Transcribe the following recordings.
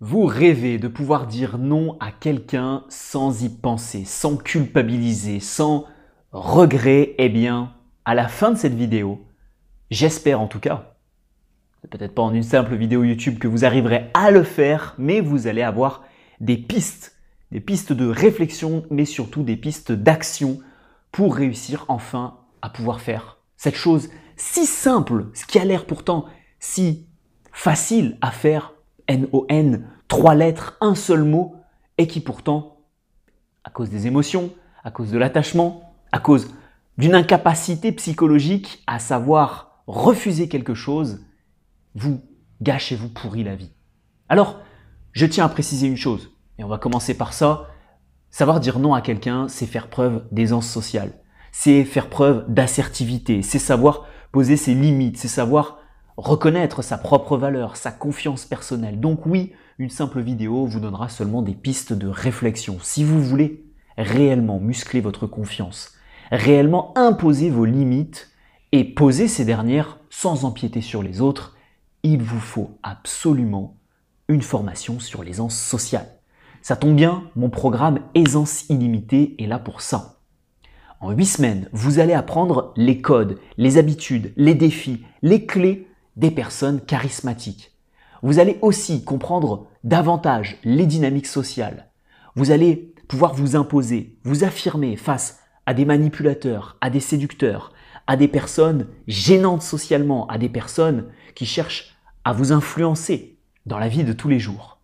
Vous rêvez de pouvoir dire non à quelqu'un sans y penser, sans culpabiliser, sans regret. Eh bien, à la fin de cette vidéo, j'espère en tout cas, c'est peut-être pas en une simple vidéo YouTube que vous arriverez à le faire, mais vous allez avoir des pistes de réflexion, mais surtout des pistes d'action pour réussir enfin à pouvoir faire cette chose si simple, ce qui a l'air pourtant si facile à faire, N-O-N, 3 lettres, un seul mot, et qui pourtant, à cause des émotions, à cause de l'attachement, à cause d'une incapacité psychologique à savoir refuser quelque chose, vous gâche et vous pourrit la vie. Alors, je tiens à préciser une chose, et on va commencer par ça. Savoir dire non à quelqu'un, c'est faire preuve d'aisance sociale, c'est faire preuve d'assertivité, c'est savoir poser ses limites, c'est savoir reconnaître sa propre valeur, sa confiance personnelle. Donc oui, une simple vidéo vous donnera seulement des pistes de réflexion. Si vous voulez réellement muscler votre confiance, réellement imposer vos limites et poser ces dernières sans empiéter sur les autres, il vous faut absolument une formation sur l'aisance sociale. Ça tombe bien, mon programme Aisance illimitée est là pour ça. En 8 semaines, vous allez apprendre les codes, les habitudes, les défis, les clés des personnes charismatiques. Vous allez aussi comprendre davantage les dynamiques sociales. Vous allez pouvoir vous imposer, vous affirmer face à des manipulateurs, à des séducteurs, à des personnes gênantes socialement, à des personnes qui cherchent à vous influencer dans la vie de tous les jours.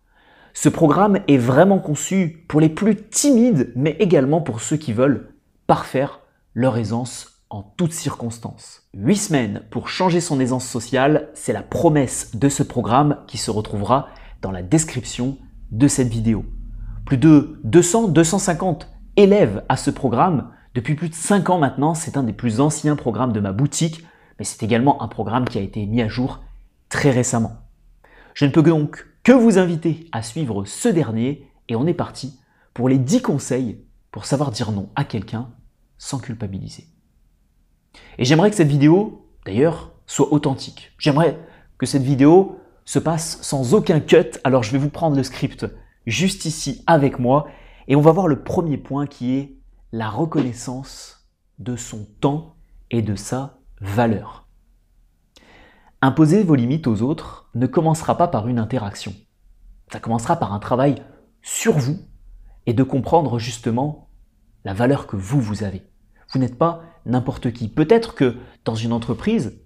Ce programme est vraiment conçu pour les plus timides, mais également pour ceux qui veulent parfaire leur aisance en toutes circonstances. 8 semaines pour changer son aisance sociale, c'est la promesse de ce programme qui se retrouvera dans la description de cette vidéo. Plus de 200-250 élèves à ce programme. Depuis plus de 5 ans maintenant, c'est un des plus anciens programmes de ma boutique, mais c'est également un programme qui a été mis à jour très récemment. Je ne peux donc que vous inviter à suivre ce dernier et on est parti pour les 10 conseils pour savoir dire non à quelqu'un sans culpabiliser. Et j'aimerais que cette vidéo, d'ailleurs, soit authentique. J'aimerais que cette vidéo se passe sans aucun cut, alors je vais vous prendre le script juste ici avec moi et on va voir le premier point qui est la reconnaissance de son temps et de sa valeur. Imposer vos limites aux autres ne commencera pas par une interaction. Ça commencera par un travail sur vous et de comprendre justement la valeur que vous avez. Vous n'êtes pas n'importe qui. Peut-être que dans une entreprise,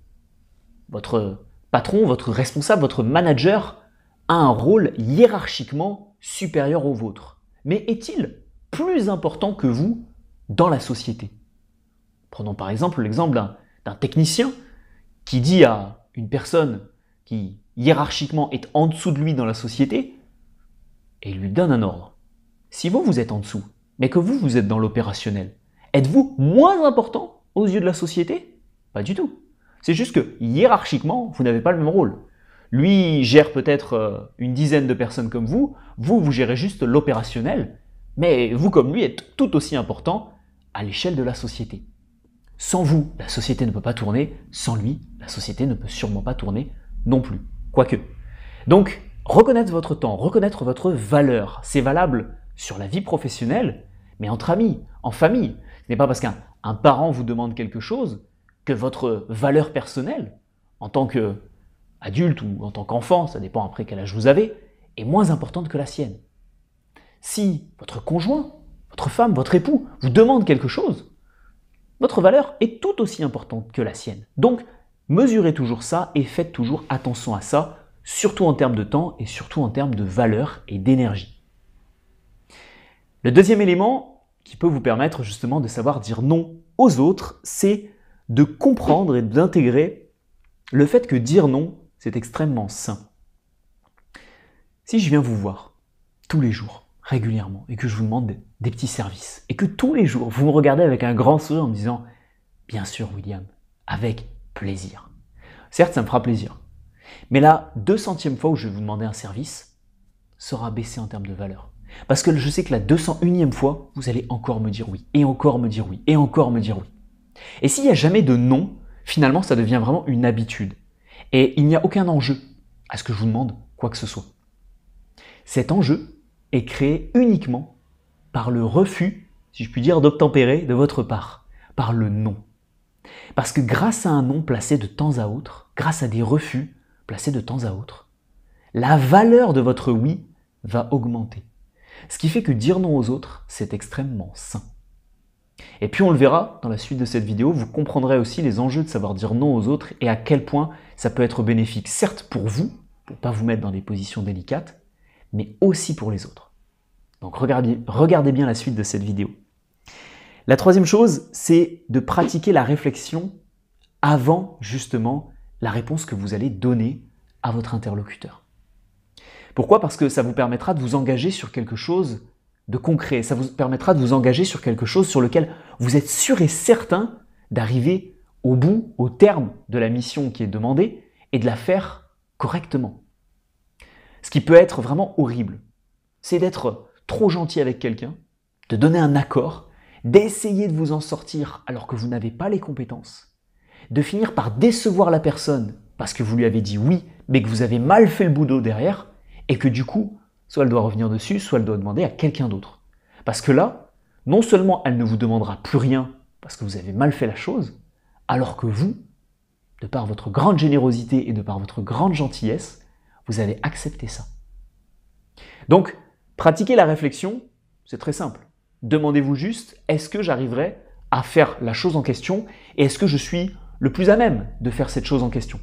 votre patron, votre responsable, votre manager a un rôle hiérarchiquement supérieur au vôtre. Mais est-il plus important que vous dans la société? Prenons par exemple l'exemple d'un technicien qui dit à une personne qui hiérarchiquement est en dessous de lui dans la société et lui donne un ordre. Si vous êtes en dessous, mais que vous êtes dans l'opérationnel, êtes-vous moins important aux yeux de la société? Pas du tout. C'est juste que hiérarchiquement, vous n'avez pas le même rôle. Lui gère peut-être une dizaine de personnes comme vous gérez juste l'opérationnel, mais vous comme lui êtes tout aussi important à l'échelle de la société. Sans vous, la société ne peut pas tourner. Sans lui, la société ne peut sûrement pas tourner non plus. Quoique. Donc, reconnaître votre temps, reconnaître votre valeur, c'est valable sur la vie professionnelle, mais entre amis, en famille. Ce n'est pas parce qu'un parent vous demande quelque chose que votre valeur personnelle, en tant qu'adulte ou en tant qu'enfant, ça dépend après quel âge vous avez, est moins importante que la sienne. Si votre conjoint, votre femme, votre époux vous demande quelque chose, votre valeur est tout aussi importante que la sienne. Donc, mesurez toujours ça et faites toujours attention à ça, surtout en termes de temps et surtout en termes de valeur et d'énergie. Le deuxième élément qui peut vous permettre justement de savoir dire non aux autres, c'est de comprendre et d'intégrer le fait que dire non, c'est extrêmement sain. Si je viens vous voir tous les jours, régulièrement, et que je vous demande des petits services, et que tous les jours, vous me regardez avec un grand sourire en me disant « Bien sûr, William, avec plaisir ». Certes, ça me fera plaisir. Mais la 200e fois où je vais vous demander un service sera baissé en termes de valeur. Parce que je sais que la 201e fois, vous allez encore me dire oui, et encore me dire oui, et encore me dire oui. Et s'il n'y a jamais de non, finalement, ça devient vraiment une habitude. Et il n'y a aucun enjeu à ce que je vous demande quoi que ce soit. Cet enjeu est créé uniquement par le refus, si je puis dire, d'obtempérer de votre part, par le non. Parce que grâce à un non placé de temps à autre, grâce à des refus placés de temps à autre, la valeur de votre oui va augmenter. Ce qui fait que dire non aux autres, c'est extrêmement sain. Et puis on le verra dans la suite de cette vidéo, vous comprendrez aussi les enjeux de savoir dire non aux autres et à quel point ça peut être bénéfique, certes pour vous, pour ne pas vous mettre dans des positions délicates, mais aussi pour les autres. Donc regardez bien la suite de cette vidéo. La troisième chose, c'est de pratiquer la réflexion avant justement la réponse que vous allez donner à votre interlocuteur. Pourquoi? Parce que ça vous permettra de vous engager sur quelque chose de concret, ça vous permettra de vous engager sur quelque chose sur lequel vous êtes sûr et certain d'arriver au bout, au terme de la mission qui est demandée et de la faire correctement. Ce qui peut être vraiment horrible, c'est d'être trop gentil avec quelqu'un, de donner un accord, d'essayer de vous en sortir alors que vous n'avez pas les compétences, de finir par décevoir la personne parce que vous lui avez dit oui, mais que vous avez mal fait le boulot derrière, et que du coup, soit elle doit revenir dessus, soit elle doit demander à quelqu'un d'autre. Parce que là, non seulement elle ne vous demandera plus rien parce que vous avez mal fait la chose, alors que vous, de par votre grande générosité et de par votre grande gentillesse, vous avez accepté ça. Donc, pratiquer la réflexion, c'est très simple. Demandez-vous juste, est-ce que j'arriverai à faire la chose en question et est-ce que je suis le plus à même de faire cette chose en question?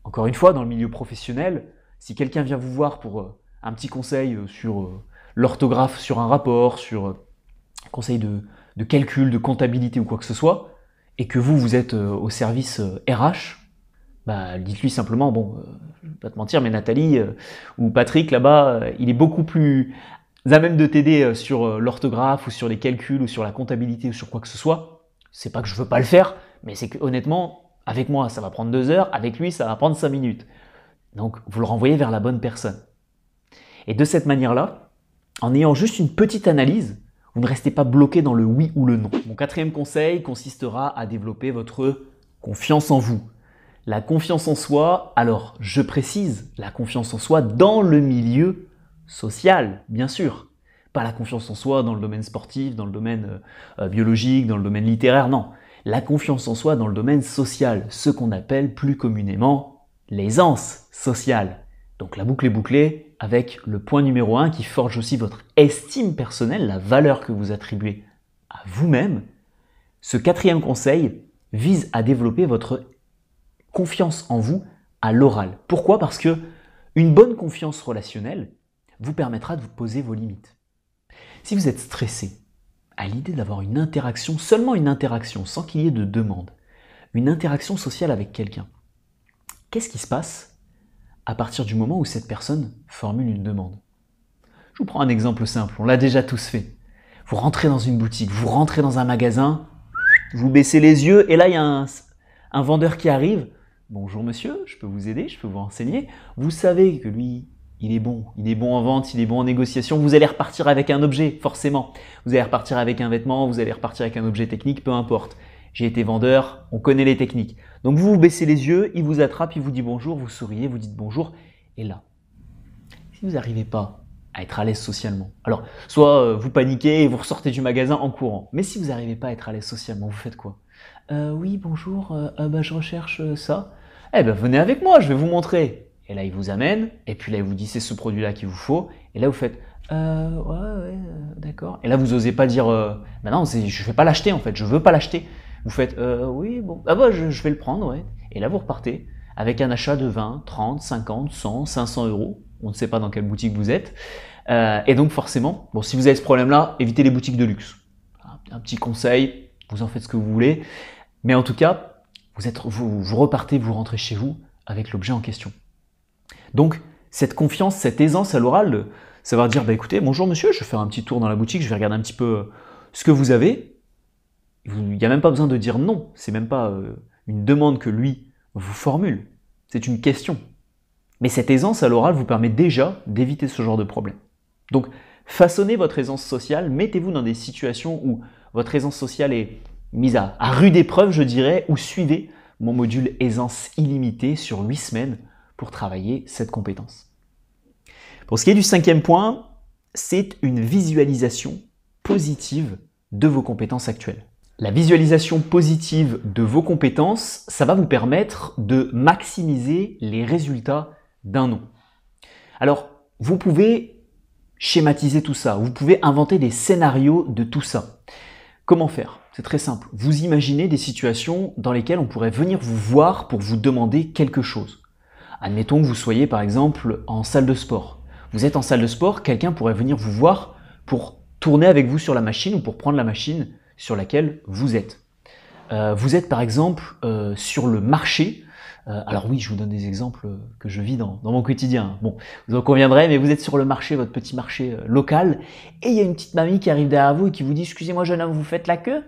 Encore une fois, dans le milieu professionnel, si quelqu'un vient vous voir pour un petit conseil sur l'orthographe, sur un rapport, sur un conseil de calcul, de comptabilité ou quoi que ce soit, et que vous êtes au service RH, bah, dites-lui simplement, bon, je ne vais pas te mentir, mais Nathalie ou Patrick là-bas, il est beaucoup plus à même de t'aider sur l'orthographe ou sur les calculs ou sur la comptabilité ou sur quoi que ce soit. C'est pas que je veux pas le faire, mais c'est que honnêtement, avec moi, ça va prendre 2 heures, avec lui, ça va prendre 5 minutes. Donc, vous le renvoyez vers la bonne personne. Et de cette manière-là, en ayant juste une petite analyse, vous ne restez pas bloqué dans le oui ou le non. Mon quatrième conseil consistera à développer votre confiance en vous. La confiance en soi, alors je précise, la confiance en soi dans le milieu social, bien sûr. Pas la confiance en soi dans le domaine sportif, dans le domaine biologique, dans le domaine littéraire, non. La confiance en soi dans le domaine social, ce qu'on appelle plus communément l'aisance sociale. Donc la boucle est bouclée avec le point numéro 1 qui forge aussi votre estime personnelle, la valeur que vous attribuez à vous-même. Ce quatrième conseil vise à développer votre confiance en vous à l'oral. Pourquoi? Parce que une bonne confiance relationnelle vous permettra de vous poser vos limites. Si vous êtes stressé à l'idée d'avoir une interaction, seulement une interaction, sans qu'il y ait de demande, une interaction sociale avec quelqu'un, qu'est-ce qui se passe à partir du moment où cette personne formule une demande? Je vous prends un exemple simple, on l'a déjà tous fait. Vous rentrez dans une boutique, vous rentrez dans un magasin, vous baissez les yeux et là il y a un vendeur qui arrive. Bonjour monsieur, je peux vous aider, je peux vous renseigner. Vous savez que lui, il est bon en vente, il est bon en négociation. Vous allez repartir avec un objet, forcément. Vous allez repartir avec un vêtement, vous allez repartir avec un objet technique, peu importe. J'ai été vendeur, on connaît les techniques. Donc vous vous baissez les yeux, il vous attrape, il vous dit bonjour, vous souriez, vous dites bonjour. Et là, si vous n'arrivez pas à être à l'aise socialement, alors soit vous paniquez et vous ressortez du magasin en courant. Mais si vous n'arrivez pas à être à l'aise socialement, vous faites quoi? Oui, bonjour, je recherche ça. Eh ben venez avec moi, je vais vous montrer. Et là, il vous amène, et puis là, il vous dit c'est ce produit-là qu'il vous faut. Et là, vous faites ouais, d'accord. Et là, vous n'osez pas dire bah non, je ne vais pas l'acheter en fait, je veux pas l'acheter. Vous faites oui, bon, je vais le prendre, ouais. Et là, vous repartez avec un achat de 20, 30, 50, 100, 500 euros. On ne sait pas dans quelle boutique vous êtes. Et donc, forcément, bon, si vous avez ce problème-là, évitez les boutiques de luxe. Un petit conseil, vous en faites ce que vous voulez. Mais en tout cas, vous repartez, vous rentrez chez vous avec l'objet en question. Donc, cette confiance, cette aisance à l'oral, ça va dire, bah, écoutez, bonjour monsieur, je vais faire un petit tour dans la boutique, je vais regarder un petit peu ce que vous avez. Il n'y a même pas besoin de dire non, c'est même pas une demande que lui vous formule, c'est une question. Mais cette aisance à l'oral vous permet déjà d'éviter ce genre de problème. Donc, façonnez votre aisance sociale, mettez-vous dans des situations où votre aisance sociale est mise à rude épreuve, je dirais, ou suivez mon module aisance illimitée sur 8 semaines pour travailler cette compétence. Pour ce qui est du cinquième point, c'est une visualisation positive de vos compétences actuelles. La visualisation positive de vos compétences, ça va vous permettre de maximiser les résultats d'un nom. Alors, vous pouvez schématiser tout ça, vous pouvez inventer des scénarios de tout ça. Comment faire? C'est très simple. Vous imaginez des situations dans lesquelles on pourrait venir vous voir pour vous demander quelque chose. Admettons que vous soyez par exemple en salle de sport. Vous êtes en salle de sport, quelqu'un pourrait venir vous voir pour tourner avec vous sur la machine ou pour prendre la machine sur laquelle vous êtes. Vous êtes par exemple sur le marché. Alors oui, je vous donne des exemples que je vis dans mon quotidien. Bon, vous en conviendrez, mais vous êtes sur le marché, votre petit marché local, et il y a une petite mamie qui arrive derrière vous et qui vous dit « Excusez-moi jeune homme, vous faites la queue ?»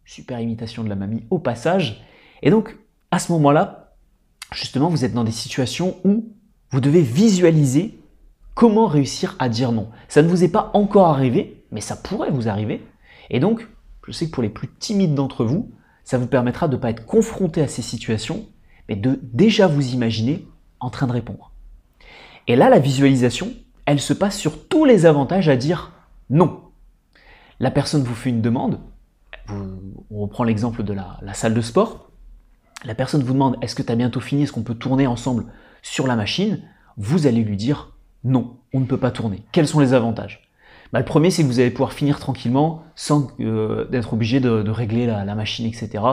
Super imitation de la mamie au passage. Et donc, à ce moment-là, justement, vous êtes dans des situations où vous devez visualiser comment réussir à dire non. Ça ne vous est pas encore arrivé, mais ça pourrait vous arriver. Et donc, je sais que pour les plus timides d'entre vous, ça vous permettra de ne pas être confronté à ces situations, mais de déjà vous imaginer en train de répondre. Et là, la visualisation, elle se passe sur tous les avantages à dire non. La personne vous fait une demande, on reprend l'exemple de la salle de sport, la personne vous demande « Est-ce que tu as bientôt fini? Est-ce qu'on peut tourner ensemble sur la machine ?» Vous allez lui dire « Non, on ne peut pas tourner. » Quels sont les avantages? Le premier, c'est que vous allez pouvoir finir tranquillement sans d'être obligé de régler la machine, etc.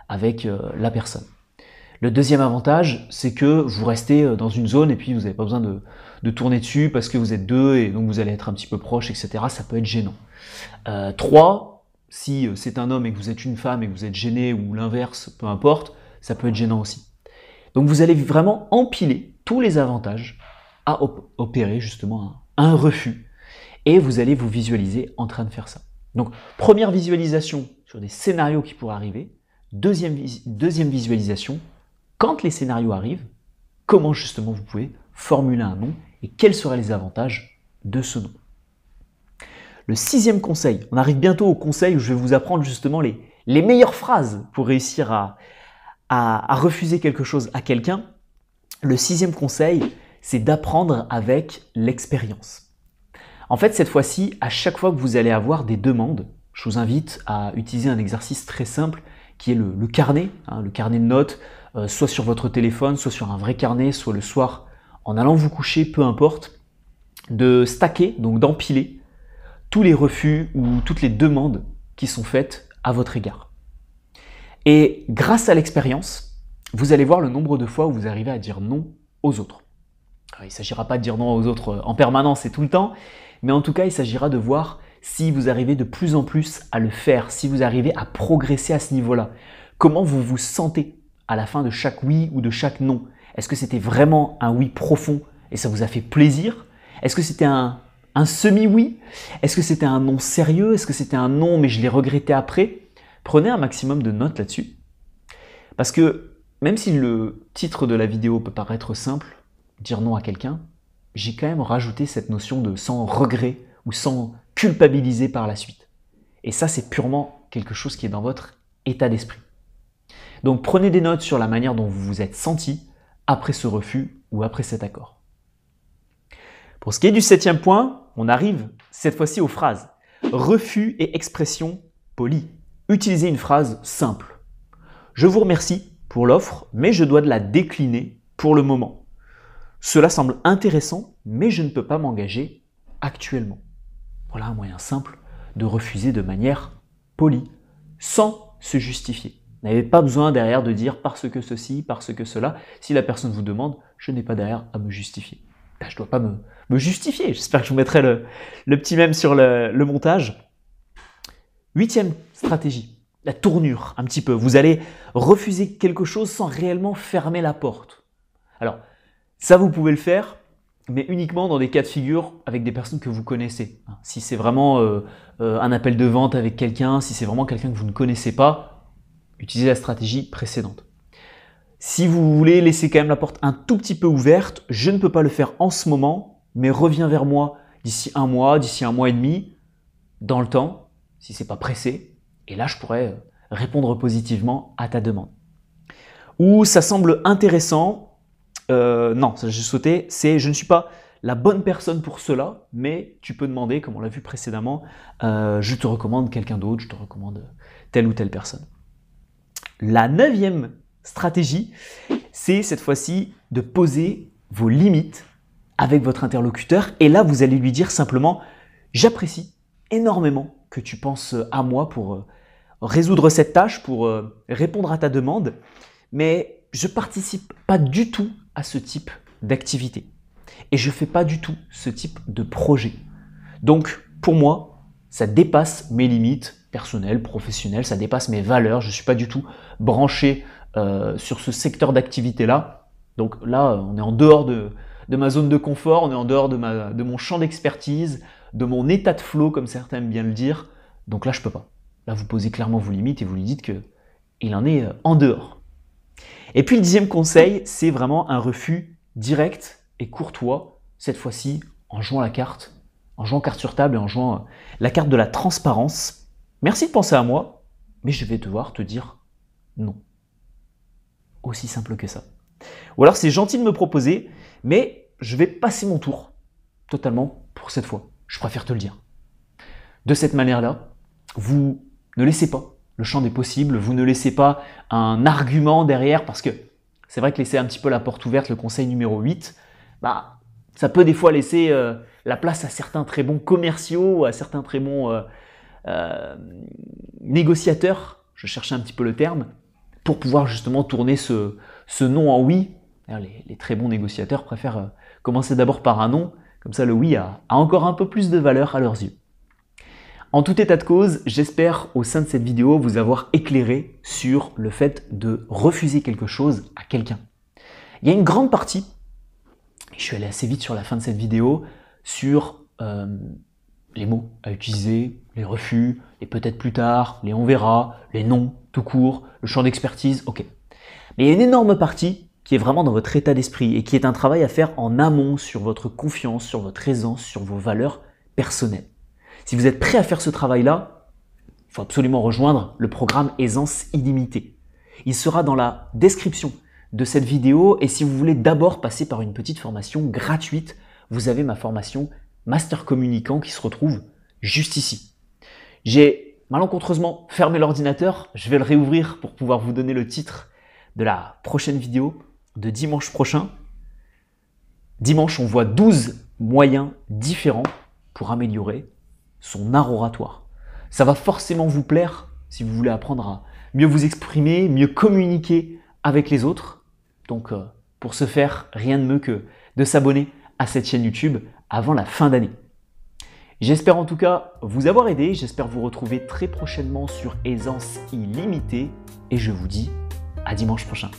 avec la personne. Le deuxième avantage, c'est que vous restez dans une zone et puis vous n'avez pas besoin de tourner dessus parce que vous êtes deux et donc vous allez être un petit peu proche, etc. Ça peut être gênant. 3, si c'est un homme et que vous êtes une femme et que vous êtes gêné ou l'inverse, peu importe, ça peut être gênant aussi. Donc vous allez vraiment empiler tous les avantages à opérer justement un refus et vous allez vous visualiser en train de faire ça. Donc première visualisation sur des scénarios qui pourraient arriver, deuxième visualisation, quand les scénarios arrivent, comment justement vous pouvez formuler un nom et quels seraient les avantages de ce nom. Le sixième conseil, on arrive bientôt au conseil où je vais vous apprendre justement les meilleures phrases pour réussir à refuser quelque chose à quelqu'un. Le sixième conseil, c'est d'apprendre avec l'expérience. En fait, cette fois-ci, à chaque fois que vous allez avoir des demandes, je vous invite à utiliser un exercice très simple qui est le carnet, le carnet de notes, soit sur votre téléphone, soit sur un vrai carnet, soit le soir en allant vous coucher, peu importe, de stacker, donc d'empiler tous les refus ou toutes les demandes qui sont faites à votre égard. Et grâce à l'expérience, vous allez voir le nombre de fois où vous arrivez à dire non aux autres. Alors, il ne s'agira pas de dire non aux autres en permanence et tout le temps, mais en tout cas, il s'agira de voir si vous arrivez de plus en plus à le faire, si vous arrivez à progresser à ce niveau-là. Comment vous vous sentez à la fin de chaque oui ou de chaque non? Est-ce que c'était vraiment un oui profond et ça vous a fait plaisir? Est-ce que c'était un semi-oui? Est-ce que c'était un non sérieux? Est-ce que c'était un non mais je l'ai regretté après? Prenez un maximum de notes là-dessus. Parce que même si le titre de la vidéo peut paraître simple, dire non à quelqu'un, j'ai quand même rajouté cette notion de sans regret ou sans culpabiliser par la suite. Et ça, c'est purement quelque chose qui est dans votre état d'esprit. Donc prenez des notes sur la manière dont vous vous êtes senti après ce refus ou après cet accord. Pour ce qui est du septième point, on arrive cette fois-ci aux phrases. Refus et expression polie. Utilisez une phrase simple. Je vous remercie pour l'offre, mais je dois la décliner pour le moment. Cela semble intéressant, mais je ne peux pas m'engager actuellement. Voilà un moyen simple de refuser de manière polie, sans se justifier. Vous n'avez pas besoin derrière de dire parce que ceci, parce que cela. Si la personne vous demande, je n'ai pas derrière à me justifier. Ben, je ne dois pas me justifier. J'espère que je vous mettrai le petit mème sur le montage. Huitième stratégie, la tournure un petit peu. Vous allez refuser quelque chose sans réellement fermer la porte. Alors, ça vous pouvez le faire, mais uniquement dans des cas de figure avec des personnes que vous connaissez. Si c'est vraiment un appel de vente avec quelqu'un, si c'est vraiment quelqu'un que vous ne connaissez pas, utilisez la stratégie précédente. Si vous voulez laisser quand même la porte un tout petit peu ouverte, je ne peux pas le faire en ce moment, mais reviens vers moi d'ici un mois et demi, dans le temps, si ce n'est pas pressé, et là je pourrais répondre positivement à ta demande. Ou ça semble intéressant, non, ça j'ai sauté, c'est je ne suis pas la bonne personne pour cela, mais tu peux demander, comme on l'a vu précédemment, je te recommande quelqu'un d'autre, je te recommande telle ou telle personne. La 9e stratégie, c'est cette fois-ci de poser vos limites avec votre interlocuteur. Et là, vous allez lui dire simplement « J'apprécie énormément que tu penses à moi pour résoudre cette tâche, pour répondre à ta demande, mais je ne participe pas du tout à ce type d'activité. Et je ne fais pas du tout ce type de projet. Donc, pour moi, ça dépasse mes limites personnelles, professionnelles, ça dépasse mes valeurs. Je ne suis pas du tout branché sur ce secteur d'activité-là. Donc là, on est en dehors de ma zone de confort, on est en dehors de mon champ d'expertise, de mon état de flow, comme certains aiment bien le dire. Donc là, je ne peux pas. Là, vous posez clairement vos limites et vous lui dites qu'il en est en dehors. Et puis le 10e conseil, c'est vraiment un refus direct et courtois, cette fois-ci en jouant la carte, en jouant carte sur table et en jouant la carte de la transparence. Merci de penser à moi, mais je vais devoir te dire non. Aussi simple que ça. Ou alors c'est gentil de me proposer, mais je vais passer mon tour totalement pour cette fois. Je préfère te le dire. De cette manière-là, vous ne laissez pas le champ des possibles, vous ne laissez pas un argument derrière, parce que c'est vrai que laisser un petit peu la porte ouverte, le conseil numéro 8, ça peut des fois laisser la place à certains très bons commerciaux, à certains très bons négociateurs, je cherchais un petit peu le terme, pour pouvoir justement tourner ce non en oui. Les très bons négociateurs préfèrent commencer d'abord par un non, comme ça le oui a encore un peu plus de valeur à leurs yeux. En tout état de cause, j'espère au sein de cette vidéo vous avoir éclairé sur le fait de refuser quelque chose à quelqu'un. Il y a une grande partie, je suis allé assez vite sur la fin de cette vidéo, sur les mots à utiliser, les refus, les peut-être plus tard, les on verra, les non, tout court, le champ d'expertise, ok. Mais il y a une énorme partie qui est vraiment dans votre état d'esprit et qui est un travail à faire en amont sur votre confiance, sur votre aisance, sur vos valeurs personnelles. Si vous êtes prêt à faire ce travail-là, il faut absolument rejoindre le programme Aisance Illimitée. Il sera dans la description de cette vidéo et si vous voulez d'abord passer par une petite formation gratuite, vous avez ma formation Master Communicant qui se retrouve juste ici. J'ai malencontreusement fermé l'ordinateur, je vais le réouvrir pour pouvoir vous donner le titre de la prochaine vidéo de dimanche prochain. Dimanche, on voit 12 moyens différents pour améliorer son art oratoire. Ça va forcément vous plaire si vous voulez apprendre à mieux vous exprimer, mieux communiquer avec les autres. Donc pour ce faire, rien de mieux que de s'abonner à cette chaîne YouTube avant la fin d'année. J'espère en tout cas vous avoir aidé, j'espère vous retrouver très prochainement sur Aisance Illimitée et je vous dis à dimanche prochain.